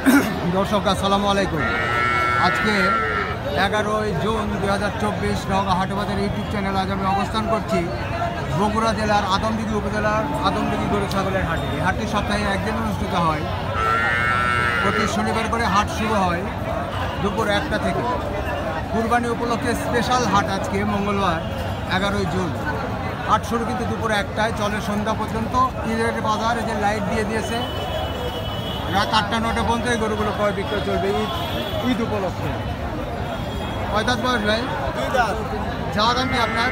দর্শক আসসালামু আলাইকুম। আজকে 11ই জুন 2024 নওগাঁ হাটবাজার ইউটিউব চ্যানেল। আজ আমি অবস্থান করছি বগুড়া জেলার আদমদিঘি উপজেলার আদমদিঘি গরু ছাগলের হাটে। এই হাটটি সপ্তাহে একদিন অনুষ্ঠিত হয়। প্রতি শনিবার করে হাট শুরু হয় দুপুর 1টা থেকে। কুরবানি উপলক্ষে স্পেশাল হাট আজকে মঙ্গলবার 11ই জুন। হাট শুরু কিন্তু দুপুর 1টায়, চলে সন্ধ্যা পর্যন্ত। ঈদের বাজার যে লাইট দিয়ে দিয়েছে, রাত 8টা 9টা পর্যন্ত এই গরুগুলো ক্রয় বিক্রয় চলবে ঈদ উপলক্ষে। কয় দাঁত বয়স ভাই? যাওয়া দাম কি আপনার?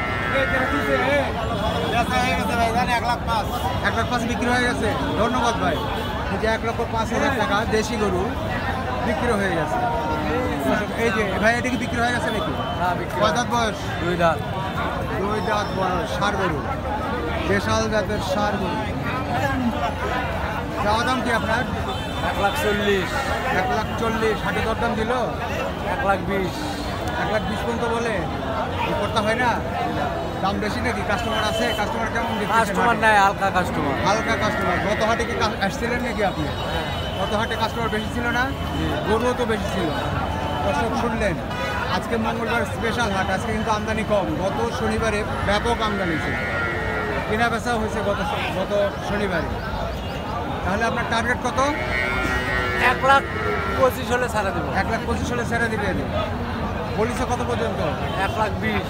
1,05,000 বিক্রি হয়ে গেছে। ধন্যবাদ ভাই। এই যে 1,05,000 টাকা দেশি গরু বিক্রি হয়ে গেছে। এই যে ভাই, এটা কি বিক্রি হয়ে গেছে নাকি? কয় দাঁত বয়স? 2 দাঁত। 2 দাঁত বয়স, ষাঁড় গরু, দেশাল জাতের ষাঁড় গরু। যাওয়া দাম কি আপনার? 1,40,000। 1,40,000। হাটে দরদাম দিল 1,20,000। 1,20,000 পর্যন্ত বলে। করতে হয় না? দাম বেশি নাকি? কাস্টমার আছে? কাস্টমার কেমন দেখছেন? কাস্টমার নাই, হালকা কাস্টমার। হালকা কাস্টমার। গত হাটে কি আসছিলেন নাকি আপনি? গত হাটে কাস্টমার বেশি ছিল না? গরুও তো বেশি ছিল। দর্শক শুনলেন, আজকে মঙ্গলবার স্পেশাল হাট। আজকে কিন্তু আমদানি কম। গত শনিবারে ব্যাপক আমদানি ছিল, কেনা বেচা হয়েছে গত শনিবারে। তাহলে আপনার টার্গেট কত? 1,25,000 হলে ছাড়া দেবো। 1,25,000 হলে ছেড়ে দিবেন। বলিছে কত পর্যন্ত? 1,20,000।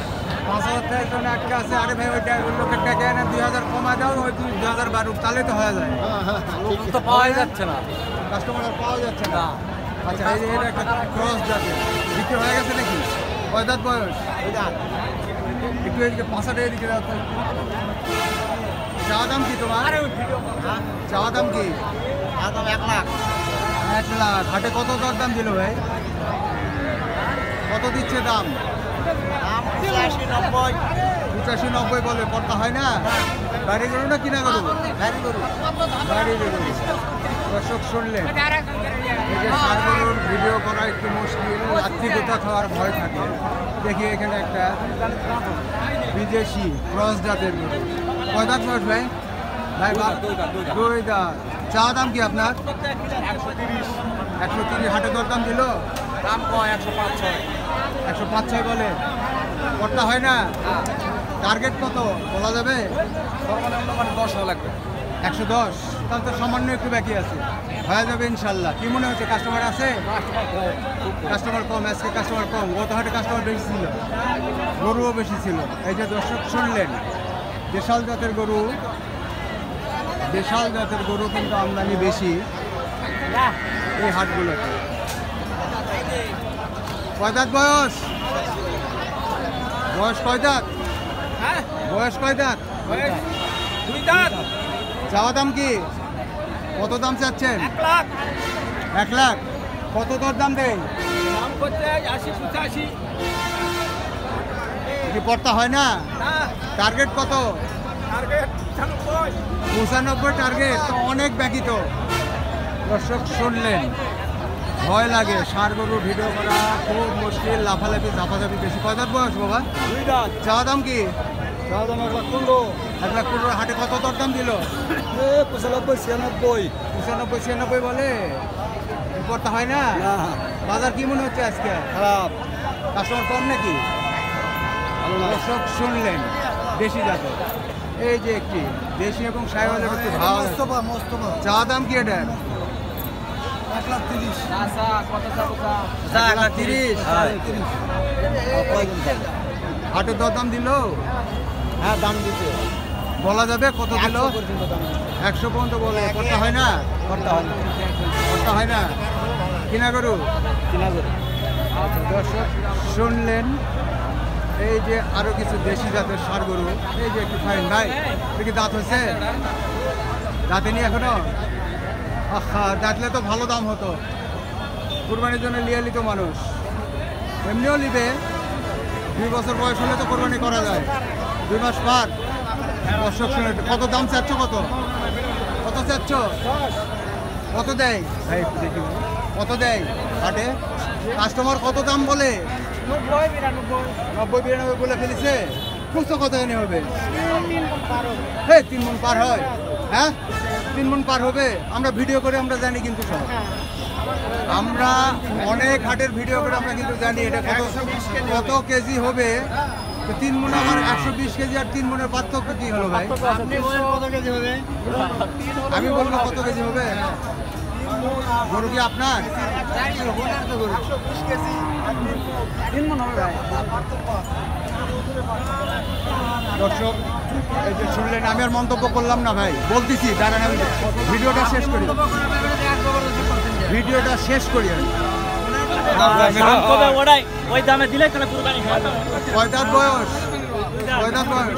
5,000 টাকার জন্য আটকে আছে। আরে ভাই, ওইটা ওই লোকের টাকা এনে 2,000 কমা দাও, ওই 2,000 বাড়ুক, তাহলে তো হয়ে যায়। লোক তো পাওয়াই যাচ্ছে না। কাস্টমার আর পাওয়া যাচ্ছে না। না। আচ্ছা, এই যে এটা একটা ক্রস যাবে, বিক্রি হয়ে গেছে নাকি? কয় দাঁত বয়স? একটু এদিকে পাশাটা এদিকে দাও তো। চাওয়া দাম কি তোমার? চাওয়া দাম কি? 1,00,000। হাটে কত দরদাম দিল ভাই? কত দিচ্ছে দাম? 85-90 বলে। করতে হয় না? গাড়ি গরু না কিনা গরু? গাড়ি গরু। দর্শক শুনলেন, এই যে ষাঁড় গরুর ভিডিও করা একটু মুশকিল, রাত্রি গোটা খাওয়ার ভয় থাকে। দেখি এখানে একটা বিদেশি ক্রস জাতের গরু। কয় দাঁত বয়স ভাই? ভাই 2 দাঁত। চাওয়া দাম কি আপনার? 130। হাটে দরদাম দিল? দাম কয় 105,600। 105-6 বলে। করতে হয় না? টার্গেট কত বলা যাবে? সর্বনিম্ন 10 লাগবে। 110। তাহলে তো সামান্য একটু বাকি আছে, হয়ে যাবে ইনশাল্লাহ। কি মনে হচ্ছে, কাস্টমার আছে? কাস্টমার কম। আজকে কাস্টমার কম। গত হাটে কাস্টমার বেশি ছিল, গরুও বেশি ছিল। এই যে দর্শক শুনলেন, দেশাল জাতের গরু কিন্তু আমদানি বেশি এই হাটগুলোতে। কয় দাঁত বয়স? কয় দাঁত? বয়স কয় দাঁত? 2 দাঁত। চাওয়া দাম কি? কত দাম চাচ্ছেন? 1,00,000। 1,00,000। কত দর দাম দেয়? দাম করতে 80-85। কি পড়তা হয় না? না। টার্গেট কত? টার্গেট 95। 95 টার্গেট তো অনেক বাকি তো। দর্শক শুনলেন, ভয় লাগে। ষাঁড় গরু ভিডিও করা খুব মুশকিল, লাফালাফি ঝাপাঝাপি বেশি। কয় দাঁত বয়স বাবা? 2 দাঁত। চাওয়া দাম কি? 1,15,000। 1,15,000। হাটে কত দর দাম দিল? 95-96। 95-96 বলে। করতে হয় না? বাজার কি মনে হচ্ছে আজকে? খারাপ। কাস্টমার কম নাকি? দর্শক শুনলেন, দেশি জাতের এই যে একটি দেশি এবং সাইওয়ালের একটু ভাব। চাওয়া দাম কি এটার? 1,30,000। 1,30,000। হাটের দরদাম দিল? হ্যাঁ, দাম দিতে বলা যাবে কত দিল? 100 পর্যন্ত বলে। করতে হয় না? করতে হয় না। কিনা গরু। দর্শক শুনলেন, এই যে আরো কিছু দেশি জাতের ষাঁড় গরু। এই যে একটু ফাইন ভাই, দেখি দাঁত হয়েছে? দাঁতে নি এখনো? আহা, দাঁতলে তো ভালো দাম হতো। কুরবানির জন্য লিয়ে নিত মানুষ, এমনিও নিবে। 2 বছর বয়স হলে তো কোরবানি করা যায়। 2 মাস পার। দর্শক শুনে, কত দাম চাচ্ছ? কত চাচ্ছ? কত দেয় ভাই? দেখি কত দেয় হাটে? কাস্টমার কত দাম বলে? 90-92 বলে ফেলেছে। খুচরো কত এনে হবে? 3 মণ পার হয়। হ্যাঁ, 3 মণ পার হবে? আমরা ভিডিও করে আমরা জানি কিন্তু সব। আমরা অনেক হাটের ভিডিও করে আমরা কিন্তু জানি এটা কত কেজি হবে। তো 3 মণ আমার 120 কেজি আর 3 মণের পার্থক্য কি হলো ভাই? আপনি বলেন কত কেজি হবে? আমি বলবো কত কেজি হবে? গরু কি আপনার? দর্শক এই যে শুনলেন, আমি আর মন্তব্য করলাম না ভাই, বলতেছি দাঁড়ান আমি ভিডিওটা শেষ করি, ভিডিওটা শেষ করি আমি। ওই দামে দিলে তাহলে কুরবানি হয়। কয় দাঁত বয়স? কয় দাঁত বয়স?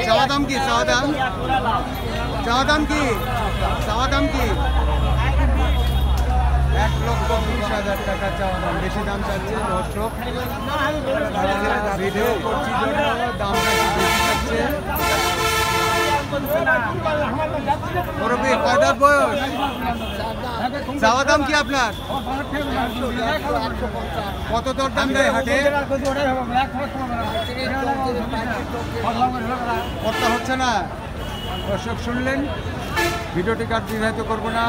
চাওয়া দাম কি? চাওয়া দাম? চাওয়া দাম কি? চাওয়া দাম কি? 1,20,000 টাকা চাওয়া দাম। বেশি দাম চাচ্ছে দর্শক, ভিডিও করছি জন্য দামটা একটু বেশি চাচ্ছে। মুরব্বি কয় দাঁত বয়স? চাওয়া দাম কি আপনার? কত দর দাম দেয় হাটে? কর্তা হচ্ছে না। দর্শক শুনলেন, ভিডিওটিকে আর দীর্ঘায়িত করবো না।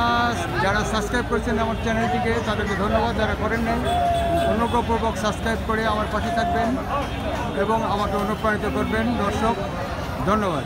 যারা সাবস্ক্রাইব করেছেন আমার চ্যানেলটিকে তাদেরকে ধন্যবাদ, যারা করেন নাই অনুগ্রহপূর্বক সাবস্ক্রাইব করে আমার পাশে থাকবেন এবং আমাকে অনুপ্রাণিত করবেন। দর্শক ধন্যবাদ।